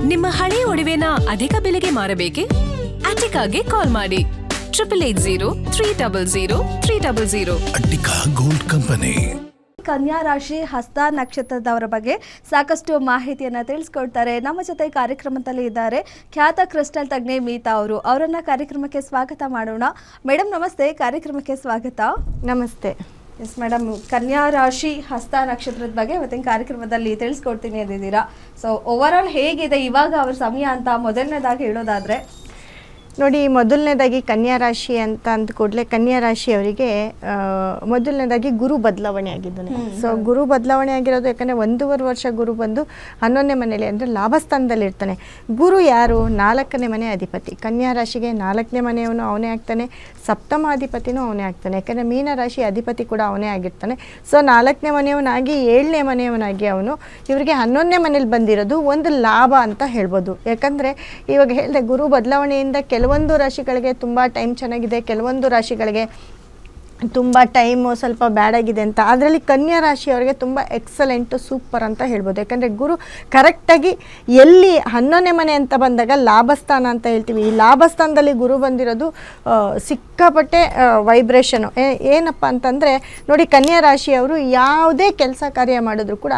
ನಿಮ್ಮ ಹಳೆಯ ಒಡವೆನ ಅಧಿಕ ಬೆಲೆಗೆ ಮಾರಬೇಕೆ? ಅಟಿಕಾಗೆ ಕಾಲ್ ಮಾಡಿ 8880 ಅಟ್ಟಿಕಾ ಗೋಲ್ಡ್ ಕಂಪನಿ. ಕನ್ಯಾ ರಾಶಿ ಹಸ್ತ ನಕ್ಷತ್ರದವರ ಬಗ್ಗೆ ಸಾಕಷ್ಟು ಮಾಹಿತಿಯನ್ನು ತಿಳಿಸ್ಕೊಡ್ತಾರೆ. ನಮ್ಮ ಜೊತೆ ಕಾರ್ಯಕ್ರಮದಲ್ಲಿ ಇದ್ದಾರೆ ಖ್ಯಾತ ಕ್ರಿಸ್ಟಲ್ ತಜ್ಞೆ ಮೀತಾ ಅವರನ್ನ ಕಾರ್ಯಕ್ರಮಕ್ಕೆ ಸ್ವಾಗತ ಮಾಡೋಣ. ಮೇಡಮ್ ನಮಸ್ತೆ, ಕಾರ್ಯಕ್ರಮಕ್ಕೆ ಸ್ವಾಗತ. ನಮಸ್ತೆ. ಎಸ್ ಮೇಡಮ್, ಕನ್ಯಾ ರಾಶಿ ಹಸ್ತ ನಕ್ಷತ್ರದ ಬಗ್ಗೆ ಇವತ್ತಿನ ಕಾರ್ಯಕ್ರಮದಲ್ಲಿ ತಿಳಿಸ್ಕೊಡ್ತೀನಿ ಅಂದಿದ್ದೀರಾ. ಸೊ ಓವರ್ ಆಲ್ ಹೇಗಿದೆ ಇವಾಗ ಅವ್ರ ಸಮಯ ಅಂತ ಮೊದಲನೇದಾಗಿ ಹೇಳೋದಾದ್ರೆ? ನೋಡಿ, ಮೊದಲನೇದಾಗಿ ಕನ್ಯಾ ರಾಶಿ ಅಂತ ಅಂದ ಕೂಡಲೇ ಕನ್ಯಾ ರಾಶಿಯವರಿಗೆ ಮೊದಲನೇದಾಗಿ ಗುರು ಬದಲಾವಣೆ ಆಗಿದ್ದಾನೆ. ಸೊ ಗುರು ಬದಲಾವಣೆ ಆಗಿರೋದು ಯಾಕಂದರೆ 1.5 ವರ್ಷ ಗುರು ಬಂದು 11ನೇ ಮನೆಯಲ್ಲಿ ಅಂದರೆ ಲಾಭಸ್ಥಾನದಲ್ಲಿ ಇರ್ತಾನೆ. ಗುರು ಯಾರು? 4ನೇ ಮನೆ ಅಧಿಪತಿ. ಕನ್ಯಾ ರಾಶಿಗೆ 4ನೇ ಮನೆಯವನು ಅವನೇ ಆಗ್ತಾನೆ, ಸಪ್ತಮಾಧಿಪತಿನೂ ಅವನೇ ಆಗ್ತಾನೆ. ಯಾಕಂದರೆ ಮೀನ ರಾಶಿ ಅಧಿಪತಿ ಕೂಡ ಅವನೇ ಆಗಿರ್ತಾನೆ. ಸೊ 4ನೇ ಮನೆಯವನಾಗಿ 7ನೇ ಮನೆಯವನಾಗಿ ಅವನು ಇವರಿಗೆ 11ನೇ ಮನೇಲಿ ಬಂದಿರೋದು ಒಂದು ಲಾಭ ಅಂತ ಹೇಳ್ಬೋದು. ಯಾಕಂದರೆ ಇವಾಗ ಹೇಳಿದೆ, ಗುರು ಬದಲಾವಣೆಯಿಂದ ಕೆಲವೊಂದು ರಾಶಿಗಳಿಗೆ ತುಂಬ ಟೈಮ್ ಚೆನ್ನಾಗಿದೆ, ಕೆಲವೊಂದು ರಾಶಿಗಳಿಗೆ ತುಂಬ ಟೈಮು ಸ್ವಲ್ಪ ಬ್ಯಾಡ್ ಆಗಿದೆ ಅಂತ. ಅದರಲ್ಲಿ ಕನ್ಯಾ ರಾಶಿಯವರಿಗೆ ತುಂಬ ಎಕ್ಸಲೆಂಟು, ಸೂಪರ್ ಅಂತ ಹೇಳ್ಬೋದು. ಯಾಕಂದರೆ ಗುರು ಕರೆಕ್ಟಾಗಿ ಎಲ್ಲಿ 11ನೇ ಮನೆ ಅಂತ ಬಂದಾಗ ಲಾಭಸ್ಥಾನ ಅಂತ ಹೇಳ್ತೀವಿ. ಈ ಲಾಭಸ್ಥಾನದಲ್ಲಿ ಗುರು ಬಂದಿರೋದು ಸಿಕ್ಕಾಪಟ್ಟೆ ವೈಬ್ರೇಷನು. ಏನಪ್ಪ ಅಂತಂದರೆ ನೋಡಿ, ಕನ್ಯಾ ರಾಶಿಯವರು ಯಾವುದೇ ಕೆಲಸ ಕಾರ್ಯ ಮಾಡಿದ್ರು ಕೂಡ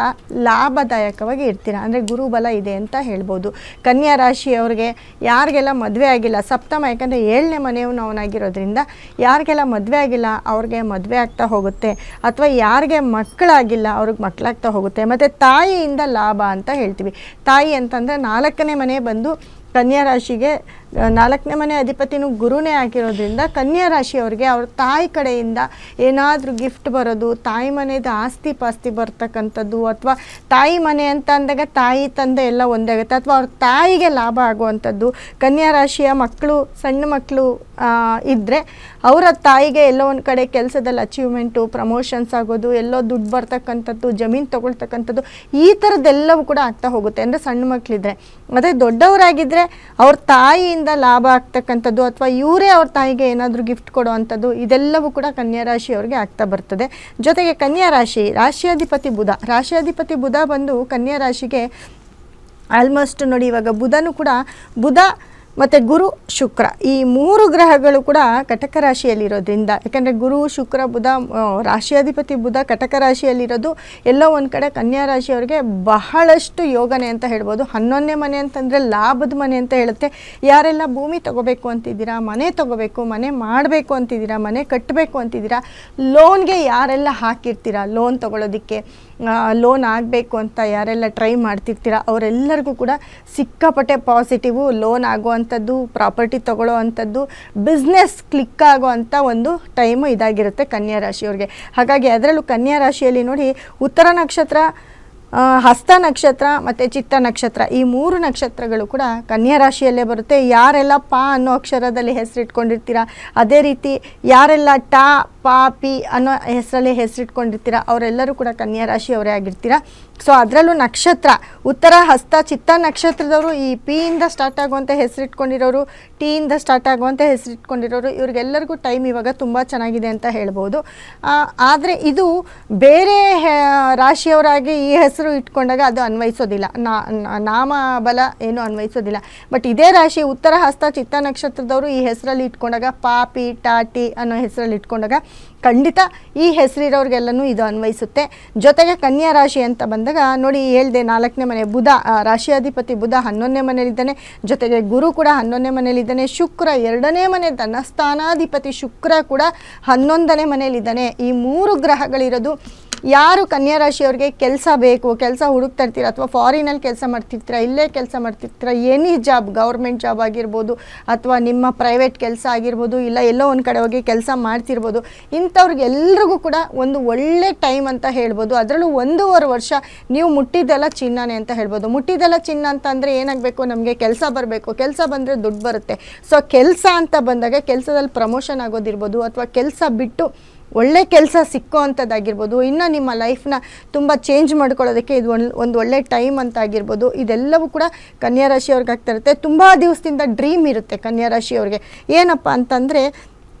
ಲಾಭದಾಯಕವಾಗಿ ಇರ್ತೀರ. ಅಂದರೆ ಗುರು ಬಲ ಇದೆ ಅಂತ ಹೇಳ್ಬೋದು. ಕನ್ಯಾ ರಾಶಿಯವ್ರಿಗೆ ಯಾರಿಗೆಲ್ಲ ಮದುವೆ ಆಗಿಲ್ಲ, ಸಪ್ತಮ ಯಾಕಂದರೆ 7ನೇ ಮನೆಯವನು ಅವನಾಗಿರೋದ್ರಿಂದ ಯಾರಿಗೆಲ್ಲ ಮದುವೆ ಆಗಿಲ್ಲ ಅವ್ರಿಗೆ ಮದುವೆ ಆಗ್ತಾ ಹೋಗುತ್ತೆ, ಅಥವಾ ಯಾರಿಗೆ ಮಕ್ಕಳಾಗಿಲ್ಲ ಅವ್ರಿಗೆ ಮಕ್ಕಳಾಗ್ತಾ ಹೋಗುತ್ತೆ. ಮತ್ತು ತಾಯಿಯಿಂದ ಲಾಭ ಅಂತ ಹೇಳ್ತೀವಿ. ತಾಯಿ ಅಂತಂದರೆ 4ನೇ ಮನೆ ಬಂದು ಕನ್ಯಾ ರಾಶಿಗೆ 4ನೇ ಮನೆ ಅಧಿಪತಿನೂ ಗುರುನೇ ಆಗಿರೋದ್ರಿಂದ ಕನ್ಯಾ ರಾಶಿಯವರಿಗೆ ಅವ್ರ ತಾಯಿ ಕಡೆಯಿಂದ ಏನಾದರೂ ಗಿಫ್ಟ್ ಬರೋದು, ತಾಯಿ ಮನೆಯದು ಆಸ್ತಿ ಪಾಸ್ತಿ ಬರ್ತಕ್ಕಂಥದ್ದು, ಅಥವಾ ತಾಯಿ ಮನೆ ಅಂತ ಅಂದಾಗ ತಾಯಿ ತಂದೆ ಎಲ್ಲ ಒಂದೇ ಆಗುತ್ತೆ, ಅಥವಾ ಅವ್ರ ತಾಯಿಗೆ ಲಾಭ ಆಗುವಂಥದ್ದು. ಕನ್ಯಾ ರಾಶಿಯ ಮಕ್ಕಳು, ಸಣ್ಣ ಮಕ್ಕಳು ಇದ್ದರೆ ಅವರ ತಾಯಿಗೆ ಎಲ್ಲೋ ಒಂದು ಕಡೆ ಕೆಲಸದಲ್ಲಿ ಅಚೀವ್ಮೆಂಟು, ಪ್ರಮೋಷನ್ಸ್ ಆಗೋದು, ಎಲ್ಲೋ ದುಡ್ಡು ಬರ್ತಕ್ಕಂಥದ್ದು, ಜಮೀನು ತೊಗೊಳ್ತಕ್ಕಂಥದ್ದು, ಈ ಥರದ್ದೆಲ್ಲವೂ ಕೂಡ ಆಗ್ತಾ ಹೋಗುತ್ತೆ. ಅಂದರೆ ಸಣ್ಣ ಮಕ್ಕಳಿದ್ರೆ. ಮತ್ತು ದೊಡ್ಡವರಾಗಿದ್ದರೆ ಅವ್ರ ತಾಯಿಯಿಂದ ಲಾಭ ಆಗ್ತಕ್ಕಂಥದ್ದು, ಅಥವಾ ಇವರೇ ಅವ್ರ ತಾಯಿಗೆ ಏನಾದರೂ ಗಿಫ್ಟ್ ಕೊಡೋ ಅಂಥದ್ದು, ಇದೆಲ್ಲವೂ ಕೂಡ ಕನ್ಯಾ ರಾಶಿಯವರಿಗೆ ಆಗ್ತಾ ಬರ್ತದೆ. ಜೊತೆಗೆ ಕನ್ಯಾ ರಾಶಿ ರಾಶಿಯಾಧಿಪತಿ ಬುಧ. ರಾಶಿಯಾಧಿಪತಿ ಬುಧ ಬಂದು ಕನ್ಯಾ ರಾಶಿಗೆ ಆಲ್ಮೋಸ್ಟ್ ನೋಡಿ, ಇವಾಗ ಬುಧನೂ ಕೂಡ ಬುಧ ಮತ್ತು ಗುರು ಶುಕ್ರ ಈ 3 ಗ್ರಹಗಳು ಕೂಡ ಕಟಕ ರಾಶಿಯಲ್ಲಿರೋದ್ರಿಂದ, ಯಾಕಂದರೆ ಗುರು ಶುಕ್ರ ಬುಧ ರಾಶಿಯಾಧಿಪತಿ ಬುಧ ಕಟಕ ರಾಶಿಯಲ್ಲಿರೋದು ಎಲ್ಲೋ ಒಂದು ಕಡೆ ಕನ್ಯಾ ರಾಶಿಯವರಿಗೆ ಬಹಳಷ್ಟು ಯೋಗನೆ ಅಂತ ಹೇಳ್ಬೋದು. 11ನೇ ಮನೆ ಅಂತಂದರೆ ಲಾಭದ ಮನೆ ಅಂತ ಹೇಳುತ್ತೆ. ಯಾರೆಲ್ಲ ಭೂಮಿ ತೊಗೋಬೇಕು ಅಂತಿದ್ದೀರಾ, ಮನೆ ತೊಗೋಬೇಕು, ಮನೆ ಮಾಡಬೇಕು ಅಂತಿದ್ದೀರಾ, ಮನೆ ಕಟ್ಟಬೇಕು ಅಂತಿದ್ದೀರಾ, ಲೋನ್ಗೆ ಯಾರೆಲ್ಲ ಹಾಕಿರ್ತೀರಾ, ಲೋನ್ ತೊಗೊಳೋದಕ್ಕೆ, ಲೋನ್ ಆಗಬೇಕು ಅಂತ ಯಾರೆಲ್ಲ ಟ್ರೈ ಮಾಡ್ತಿರ್ತೀರ ಅವರೆಲ್ಲರಿಗೂ ಕೂಡ ಸಿಕ್ಕಾಪಟ್ಟೆ ಪಾಸಿಟಿವು. ಲೋನ್ ಆಗುವಂಥದ್ದು, ಪ್ರಾಪರ್ಟಿ ತೊಗೊಳ್ಳೋ ಅಂಥದ್ದು, ಬಿಸ್ನೆಸ್ ಕ್ಲಿಕ್ ಆಗೋ ಅಂಥ ಒಂದು ಟೈಮು ಇದಾಗಿರುತ್ತೆ ಕನ್ಯಾ ರಾಶಿಯವ್ರಿಗೆ. ಹಾಗಾಗಿ ಅದರಲ್ಲೂ ಕನ್ಯಾ ರಾಶಿಯಲ್ಲಿ ನೋಡಿ, ಉತ್ತರ ನಕ್ಷತ್ರ, ಹಸ್ತ ನಕ್ಷತ್ರ ಮತ್ತು ಚಿತ್ತ ನಕ್ಷತ್ರ ಈ 3 ನಕ್ಷತ್ರಗಳು ಕೂಡ ಕನ್ಯಾ ರಾಶಿಯಲ್ಲೇ ಬರುತ್ತೆ. ಯಾರೆಲ್ಲ ಪ ಅನ್ನೋ ಅಕ್ಷರದಲ್ಲಿ ಹೆಸರಿಟ್ಕೊಂಡಿರ್ತೀರ, ಅದೇ ರೀತಿ ಯಾರೆಲ್ಲ ಟಾ ಪಾ ಪಿ ಅನ್ನೋ ಹೆಸರಲ್ಲಿ ಹೆಸರಿಟ್ಕೊಂಡಿರ್ತೀರ ಅವರೆಲ್ಲರೂ ಕೂಡ ಕನ್ಯಾ ರಾಶಿಯವರೇ ಆಗಿರ್ತೀರ. ಸೊ ಅದರಲ್ಲೂ ನಕ್ಷತ್ರ ಉತ್ತರ, ಹಸ್ತ, ಚಿತ್ತ ನಕ್ಷತ್ರದವರು ಈ ಪಿ ಇಂದ ಸ್ಟಾರ್ಟ್ ಆಗುವಂಥ ಹೆಸರಿಟ್ಕೊಂಡಿರೋರು, ಟಿ ಇಂದ ಸ್ಟಾರ್ಟ್ ಆಗುವಂಥ ಹೆಸರಿಟ್ಕೊಂಡಿರೋರು, ಇವ್ರಿಗೆಲ್ಲರಿಗೂ ಟೈಮ್ ಇವಾಗ ತುಂಬ ಚೆನ್ನಾಗಿದೆ ಅಂತ ಹೇಳ್ಬೋದು. ಆದರೆ ಇದು ಬೇರೆ ರಾಶಿಯವರಾಗಿ ಈ ಹೆಸರು ಇಟ್ಕೊಂಡಾಗ ಅದು ಅನ್ವಯಿಸೋದಿಲ್ಲ, ನಾಮ ಬಲ ಏನು ಅನ್ವಯಿಸೋದಿಲ್ಲ. ಬಟ್ ಇದೇ ರಾಶಿ ಉತ್ತರ, ಹಸ್ತ, ಚಿತ್ತ ನಕ್ಷತ್ರದವರು ಈ ಹೆಸರಲ್ಲಿ ಇಟ್ಕೊಂಡಾಗ, ಪಾ ಪಿ ಟಾ ಟಿ ಅನ್ನೋ ಹೆಸರಲ್ಲಿ ಇಟ್ಕೊಂಡಾಗ ಖಂಡಿತ ಈ ಹೆಸರಿರೋರಿಗೆಲ್ಲನೂ ಇದು ಅನ್ವಯಿಸುತ್ತೆ. ಜೊತೆಗೆ ಕನ್ಯಾ ರಾಶಿ ಅಂತ ಬಂದಾಗ ನೋಡಿ, ಹೇಳ್ದೆ 4ನೇ ಮನೆ ಬುಧ, ರಾಶಿಯಾಧಿಪತಿ ಬುಧ 11ನೇ ಮನೆಯಲ್ಲಿದ್ದಾನೆ. ಜೊತೆಗೆ ಗುರು ಕೂಡ 11ನೇ ಮನೆಯಲ್ಲಿದ್ದಾನೆ. ಶುಕ್ರ 2ನೇ ಮನೆ ಧನಸ್ಥಾನಾಧಿಪತಿ ಶುಕ್ರ ಕೂಡ 11ನೇ ಮನೆಯಲ್ಲಿದ್ದಾನೆ. ಈ 3 ಗ್ರಹಗಳಿರೋದು ಯಾರು ಕನ್ಯಾ ರಾಶಿಯವ್ರಿಗೆ ಕೆಲಸ ಬೇಕು, ಕೆಲಸ ಹುಡುಕ್ತಾ ಇರ್ತೀರ, ಅಥವಾ ಫಾರಿನಲ್ಲಿ ಕೆಲಸ ಮಾಡ್ತಿರ್ತೀರ, ಇಲ್ಲೇ ಕೆಲಸ ಮಾಡ್ತಿರ್ತೀರ, ಎನಿ ಜಾಬ್, ಗೌರ್ಮೆಂಟ್ ಜಾಬ್ ಆಗಿರ್ಬೋದು, ಅಥವಾ ನಿಮ್ಮ ಪ್ರೈವೇಟ್ ಕೆಲಸ ಆಗಿರ್ಬೋದು, ಇಲ್ಲ ಎಲ್ಲೋ ಒಂದು ಕಡೆ ಹೋಗಿ ಕೆಲಸ ಮಾಡ್ತಿರ್ಬೋದು, ಇಂಥವ್ರಿಗೆಲ್ರಿಗೂ ಕೂಡ ಒಂದು ಒಳ್ಳೆ ಟೈಮ್ ಅಂತ ಹೇಳ್ಬೋದು. ಅದರಲ್ಲೂ 1.5 ವರ್ಷ ನೀವು ಮುಟ್ಟಿದ್ದೆಲ್ಲ ಚಿನ್ನನೇ ಅಂತ ಹೇಳ್ಬೋದು. ಮುಟ್ಟಿದ್ದೆಲ್ಲ ಚಿನ್ನ ಅಂತ ಅಂದರೆ ಏನಾಗಬೇಕು, ನಮಗೆ ಕೆಲಸ ಬರಬೇಕು, ಕೆಲಸ ಬಂದರೆ ದುಡ್ಡು ಬರುತ್ತೆ. ಸೊ ಕೆಲಸ ಅಂತ ಬಂದಾಗ ಕೆಲಸದಲ್ಲಿ ಪ್ರಮೋಷನ್ ಆಗೋದಿರ್ಬೋದು, ಅಥವಾ ಕೆಲಸ ಬಿಟ್ಟು ಒಳ್ಳೆ ಕೆಲಸ ಸಿಕ್ಕೋ ಅಂಥದ್ದಾಗಿರ್ಬೋದು, ಇನ್ನು ನಿಮ್ಮ ಲೈಫ್ನ ತುಂಬ ಚೇಂಜ್ ಮಾಡ್ಕೊಳ್ಳೋದಕ್ಕೆ ಇದು ಒಂದು ಒಳ್ಳೆ ಟೈಮ್ ಅಂತ ಆಗಿರ್ಬೋದು. ಇದೆಲ್ಲವೂ ಕೂಡ ಕನ್ಯಾ ರಾಶಿಯವ್ರಿಗೆ ಆಗ್ತಾ ಇರುತ್ತೆ. ತುಂಬ ದಿವಸದಿಂದ ಡ್ರೀಮ್ ಇರುತ್ತೆ ಕನ್ಯಾ ರಾಶಿಯವ್ರಿಗೆ. ಏನಪ್ಪ ಅಂತಂದರೆ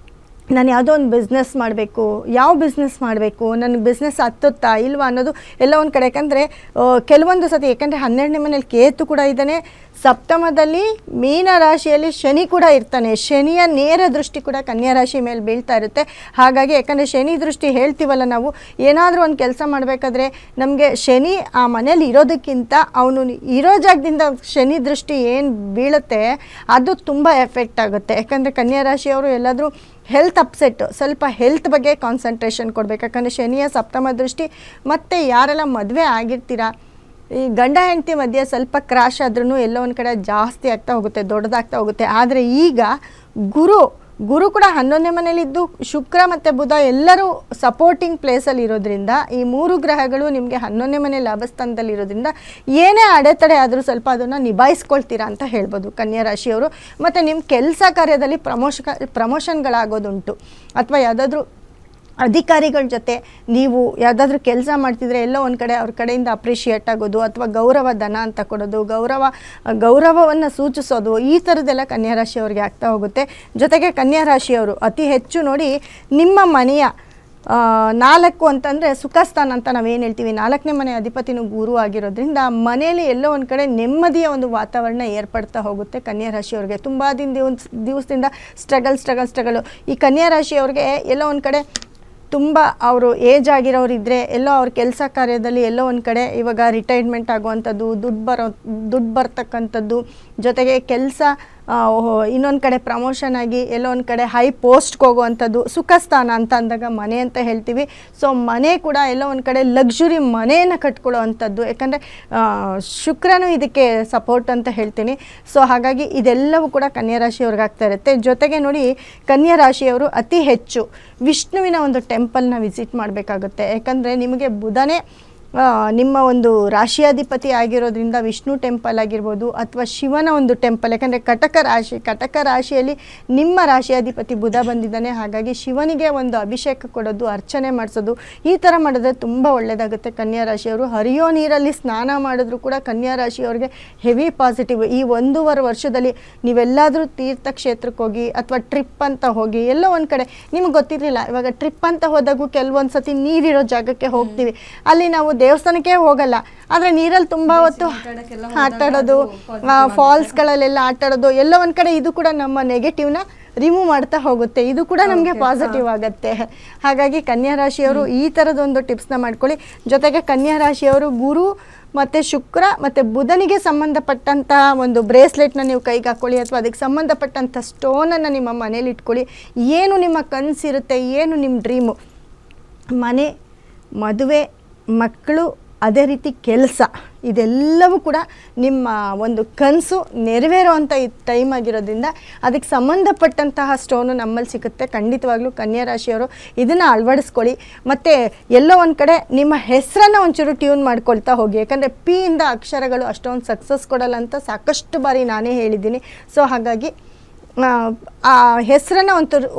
ನಾನು ಯಾವುದೋ ಒಂದು ಬಿಸ್ನೆಸ್ ಮಾಡಬೇಕು, ಯಾವ ಬಿಸ್ನೆಸ್ ಮಾಡಬೇಕು, ನನಗೆ ಬಿಸ್ನೆಸ್ ಹತ್ತುತ್ತಾ ಇಲ್ವಾ ಅನ್ನೋದು ಎಲ್ಲ ಒಂದು ಕಡೆ. ಯಾಕಂದರೆ ಕೆಲವೊಂದು ಸತಿ, ಯಾಕಂದರೆ 12ನೇ ಮನೇಲಿ ಕೇತು ಕೂಡ ಇದ್ದಾನೆ, ಸಪ್ತಮದಲ್ಲಿ ಮೀನ ರಾಶಿಯಲ್ಲಿ ಶನಿ ಕೂಡ ಇರ್ತಾನೆ. ಶನಿಯ ನೇರ ದೃಷ್ಟಿ ಕೂಡ ಕನ್ಯಾ ರಾಶಿ ಮೇಲೆ ಬೀಳ್ತಾ ಇರುತ್ತೆ. ಹಾಗಾಗಿ ಯಾಕಂದರೆ ಶನಿ ದೃಷ್ಟಿ ಹೇಳ್ತೀವಲ್ಲ ನಾವು, ಏನಾದರೂ ಒಂದು ಕೆಲಸ ಮಾಡಬೇಕಾದ್ರೆ ನಮಗೆ ಶನಿ ಆ ಮನೇಲಿ ಇರೋದಕ್ಕಿಂತ ಅವನು ಇರೋ ಜಾಗದಿಂದ ಶನಿ ದೃಷ್ಟಿ ಏನು ಬೀಳುತ್ತೆ ಅದು ತುಂಬ ಎಫೆಕ್ಟ್ ಆಗುತ್ತೆ. ಯಾಕಂದರೆ ಕನ್ಯಾ ರಾಶಿಯವರು ಎಲ್ಲಾದರೂ ಹೆಲ್ತ್ ಅಪ್ಸೆಟ್ಟು, ಸ್ವಲ್ಪ ಹೆಲ್ತ್ ಬಗ್ಗೆ ಕಾನ್ಸಂಟ್ರೇಷನ್ ಕೊಡಬೇಕು. ಯಾಕಂದರೆ ಶನಿಯ ಸಪ್ತಮ ದೃಷ್ಟಿ. ಮತ್ತು ಯಾರೆಲ್ಲ ಮದುವೆ ಆಗಿರ್ತೀರಾ, ಈ ಗಂಡ ಹೆಂಡತಿ ಮಧ್ಯೆ ಸ್ವಲ್ಪ ಕ್ರಾಶ್ ಆದ್ರೂ ಎಲ್ಲೋ ಒಂದು ಕಡೆ ಜಾಸ್ತಿ ಆಗ್ತಾ ಹೋಗುತ್ತೆ, ದೊಡ್ಡದಾಗ್ತಾ ಹೋಗುತ್ತೆ. ಆದರೆ ಈಗ ಗುರು ಕೂಡ 11ನೇ ಮನೇಲಿದ್ದು, ಶುಕ್ರ ಮತ್ತು ಬುಧ ಎಲ್ಲರೂ ಸಪೋರ್ಟಿಂಗ್ ಪ್ಲೇಸಲ್ಲಿ ಇರೋದ್ರಿಂದ, ಈ 3 ಗ್ರಹಗಳು ನಿಮಗೆ 11ನೇ ಮನೆ ಲಾಭಸ್ಥಾನದಲ್ಲಿ ಇರೋದ್ರಿಂದ ಏನೇ ಅಡೆತಡೆ ಆದರೂ ಸ್ವಲ್ಪ ಅದನ್ನು ನಿಭಾಯಿಸ್ಕೊಳ್ತೀರಾ ಅಂತ ಹೇಳ್ಬೋದು ಕನ್ಯಾ ರಾಶಿಯವರು. ಮತ್ತು ನಿಮ್ಮ ಕೆಲಸ ಕಾರ್ಯದಲ್ಲಿ ಪ್ರಮೋಷನ್ಗಳಾಗೋದುಂಟು, ಅಥವಾ ಯಾವುದಾದ್ರೂ ಅಧಿಕಾರಿಗಳ ಜೊತೆ ನೀವು ಯಾವುದಾದ್ರೂ ಕೆಲಸ ಮಾಡ್ತಿದ್ರೆ ಎಲ್ಲೋ ಒಂದು ಕಡೆ ಅವ್ರ ಕಡೆಯಿಂದ ಅಪ್ರಿಷಿಯೇಟ್ ಆಗೋದು, ಅಥವಾ ಗೌರವ ಧನ ಅಂತ ಕೊಡೋದು, ಗೌರವವನ್ನು ಸೂಚಿಸೋದು, ಈ ಥರದ್ದೆಲ್ಲ ಕನ್ಯಾ ರಾಶಿಯವ್ರಿಗೆ ಆಗ್ತಾ ಹೋಗುತ್ತೆ. ಜೊತೆಗೆ ಕನ್ಯಾ ರಾಶಿಯವರು ಅತಿ ಹೆಚ್ಚು ನೋಡಿ ನಿಮ್ಮ ಮನೆಯ 4 ಅಂತಂದರೆ ಸುಖಸ್ಥಾನ ಅಂತ ನಾವೇನು ಹೇಳ್ತೀವಿ, 4ನೇ ಮನೆ ಅಧಿಪತಿನೂ ಗುರು ಆಗಿರೋದ್ರಿಂದ ಮನೆಯಲ್ಲಿ ಎಲ್ಲೋ ಒಂದು ಕಡೆ ನೆಮ್ಮದಿಯ ಒಂದು ವಾತಾವರಣ ಏರ್ಪಡ್ತಾ ಹೋಗುತ್ತೆ ಕನ್ಯಾ ರಾಶಿಯವ್ರಿಗೆ. ತುಂಬ ದಿವಸದಿಂದ ಸ್ಟ್ರಗಲು. ಈ ಕನ್ಯಾ ರಾಶಿಯವ್ರಿಗೆ ಎಲ್ಲೋ ಒಂದು ಕಡೆ ತುಂಬ ಅವರು ಏಜ್ ಆಗಿರೋರು ಇದ್ದರೆ ಎಲ್ಲೋ ಅವ್ರ ಕೆಲಸ ಕಾರ್ಯದಲ್ಲಿ ಎಲ್ಲೋ ಒಂದು ಕಡೆ ಇವಾಗ ರಿಟೈರ್ಮೆಂಟ್ ಆಗುವಂಥದ್ದು, ದುಡ್ಡು ಬರ್ತಕ್ಕಂಥದ್ದು, ಜೊತೆಗೆ ಕೆಲಸ ಇನ್ನೊಂದು ಕಡೆ ಪ್ರಮೋಷನ್ ಆಗಿ ಎಲ್ಲೋ ಒಂದು ಕಡೆ ಹೈ ಪೋಸ್ಟ್ಗೆ ಹೋಗುವಂಥದ್ದು, ಸುಖಸ್ಥಾನ ಅಂತ ಅಂದಾಗ ಮನೆ ಅಂತ ಹೇಳ್ತೀವಿ. ಸೊ ಮನೆ ಕೂಡ ಎಲ್ಲೋ ಒಂದು ಕಡೆ ಲಕ್ಸುರಿ ಮನೆಯನ್ನು ಕಟ್ಕೊಳ್ಳೋ ಅಂಥದ್ದು. ಯಾಕಂದರೆ ಶುಕ್ರನೂ ಇದಕ್ಕೆ ಸಪೋರ್ಟ್ ಅಂತ ಹೇಳ್ತೀನಿ. ಸೊ ಹಾಗಾಗಿ ಇದೆಲ್ಲವೂ ಕೂಡ ಕನ್ಯಾ ರಾಶಿಯವ್ರಿಗೆ ಆಗ್ತಾ ಇರುತ್ತೆ. ಜೊತೆಗೆ ನೋಡಿ, ಕನ್ಯಾ ರಾಶಿಯವರು ಅತಿ ಹೆಚ್ಚು ವಿಷ್ಣುವಿನ ಒಂದು ಟೆಂಪಲ್ನ ವಿಸಿಟ್ ಮಾಡಬೇಕಾಗುತ್ತೆ. ಯಾಕಂದರೆ ನಿಮಗೆ ಬುಧನೇ ನಿಮ್ಮ ಒಂದು ರಾಶಿಯಾಧಿಪತಿ ಆಗಿರೋದ್ರಿಂದ ವಿಷ್ಣು ಟೆಂಪಲ್ ಆಗಿರ್ಬೋದು, ಅಥವಾ ಶಿವನ ಒಂದು ಟೆಂಪಲ್. ಯಾಕಂದರೆ ಕಟಕ ರಾಶಿಯಲ್ಲಿ ನಿಮ್ಮ ರಾಶಿಯಾಧಿಪತಿ ಬುಧ ಬಂದಿದ್ದಾನೆ. ಹಾಗಾಗಿ ಶಿವನಿಗೆ ಒಂದು ಅಭಿಷೇಕ ಕೊಡೋದು, ಅರ್ಚನೆ ಮಾಡಿಸೋದು, ಈ ಥರ ಮಾಡಿದ್ರೆ ತುಂಬ ಒಳ್ಳೆಯದಾಗುತ್ತೆ ಕನ್ಯಾ ರಾಶಿಯವರು. ಹರಿಯೋ ನೀರಲ್ಲಿ ಸ್ನಾನ ಮಾಡಿದ್ರು ಕೂಡ ಕನ್ಯಾ ರಾಶಿಯವ್ರಿಗೆ ಹೆವಿ ಪಾಸಿಟಿವ್. ಈ 1.5 ವರ್ಷದಲ್ಲಿ ನೀವೆಲ್ಲಾದರೂ ತೀರ್ಥಕ್ಷೇತ್ರಕ್ಕೆ ಹೋಗಿ ಅಥವಾ ಟ್ರಿಪ್ ಅಂತ ಹೋಗಿ ಎಲ್ಲೋ ಒಂದು ಕಡೆ ನಿಮ್ಗೆ ಗೊತ್ತಿರಲಿಲ್ಲ, ಇವಾಗ ಟ್ರಿಪ್ ಅಂತ ಹೋದಾಗೂ ಕೆಲವೊಂದು ಸತಿ ನೀರಿರೋ ಜಾಗಕ್ಕೆ ಹೋಗ್ತೀವಿ, ಅಲ್ಲಿ ನಾವು ದೇವಸ್ಥಾನಕ್ಕೆ ಹೋಗಲ್ಲ, ಆದರೆ ನೀರಲ್ಲಿ ತುಂಬ ಹೊತ್ತು ಆಟಾಡೋದು, ಫಾಲ್ಸ್ಗಳಲ್ಲೆಲ್ಲ ಆಟಾಡೋದು, ಎಲ್ಲೋ ಒಂದು ಕಡೆ ಇದು ಕೂಡ ನಮ್ಮ ನೆಗೆಟಿವ್ನ ರಿಮೂವ್ ಮಾಡ್ತಾ ಹೋಗುತ್ತೆ. ಇದು ಕೂಡ ನಮಗೆ ಪಾಸಿಟಿವ್ ಆಗುತ್ತೆ. ಹಾಗಾಗಿ ಕನ್ಯಾ ರಾಶಿಯವರು ಈ ಥರದೊಂದು ಟಿಪ್ಸ್ನ ಮಾಡ್ಕೊಳ್ಳಿ. ಜೊತೆಗೆ ಕನ್ಯಾ ರಾಶಿಯವರು ಗುರು ಮತ್ತು ಶುಕ್ರ ಮತ್ತು ಬುಧನಿಗೆ ಸಂಬಂಧಪಟ್ಟಂಥ ಒಂದು ಬ್ರೇಸ್ಲೆಟ್ನ ನೀವು ಕೈಗೆ ಹಾಕ್ಕೊಳ್ಳಿ, ಅಥವಾ ಅದಕ್ಕೆ ಸಂಬಂಧಪಟ್ಟಂಥ ಸ್ಟೋನನ್ನು ನಿಮ್ಮ ಮನೇಲಿ ಇಟ್ಕೊಳ್ಳಿ. ಏನು ನಿಮ್ಮ ಕನಸಿರುತ್ತೆ, ಏನು ನಿಮ್ಮ ಡ್ರೀಮು, ಮನೆ, ಮದುವೆ, ಮಕ್ಕಳು, ಅದೇ ರೀತಿ ಕೆಲಸ, ಇದೆಲ್ಲವೂ ಕೂಡ ನಿಮ್ಮ ಒಂದು ಕನಸು ನೆರವೇರುವಂಥ ಟೈಮ್ ಆಗಿರೋದ್ರಿಂದ ಅದಕ್ಕೆ ಸಂಬಂಧಪಟ್ಟಂತಹ ಸ್ಟೋನು ನಮ್ಮಲ್ಲಿ ಸಿಗುತ್ತೆ. ಖಂಡಿತವಾಗ್ಲೂ ಕನ್ಯಾ ರಾಶಿಯವರು ಇದನ್ನು ಅಳವಡಿಸ್ಕೊಳ್ಳಿ. ಮತ್ತು ಎಲ್ಲೋ ಒಂದು ಕಡೆ ನಿಮ್ಮ ಹೆಸರನ್ನು ಒಂಚೂರು ಟ್ಯೂನ್ ಮಾಡ್ಕೊಳ್ತಾ ಹೋಗಿ. ಯಾಕಂದರೆ ಪಿ ಇಂದ ಅಕ್ಷರಗಳು ಅಷ್ಟೊಂದು ಸಕ್ಸಸ್ ಕೊಡಲ್ಲ ಅಂತ ಸಾಕಷ್ಟು ಬಾರಿ ನಾನೇ ಹೇಳಿದ್ದೀನಿ. ಸೊ ಹಾಗಾಗಿ ಆ ಹೆಸರನ್ನ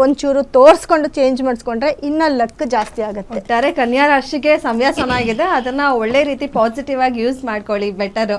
ಒಂಚೂರು ತೋರಿಸ್ಕೊಂಡು ಚೇಂಜ್ ಮಾಡಿಸ್ಕೊಂಡ್ರೆ ಇನ್ನೂ ಲಕ್ ಜಾಸ್ತಿ ಆಗುತ್ತೆ. ಒಟ್ಟಾರೆ ಕನ್ಯಾ ರಾಶಿಗೆ ಸಮಯ ಚೆನ್ನಾಗಿದೆ, ಅದನ್ನ ಒಳ್ಳೆ ರೀತಿ ಪಾಸಿಟಿವ್ ಆಗಿ ಯೂಸ್ ಮಾಡ್ಕೊಳ್ಳಿ, ಬೆಟರ್.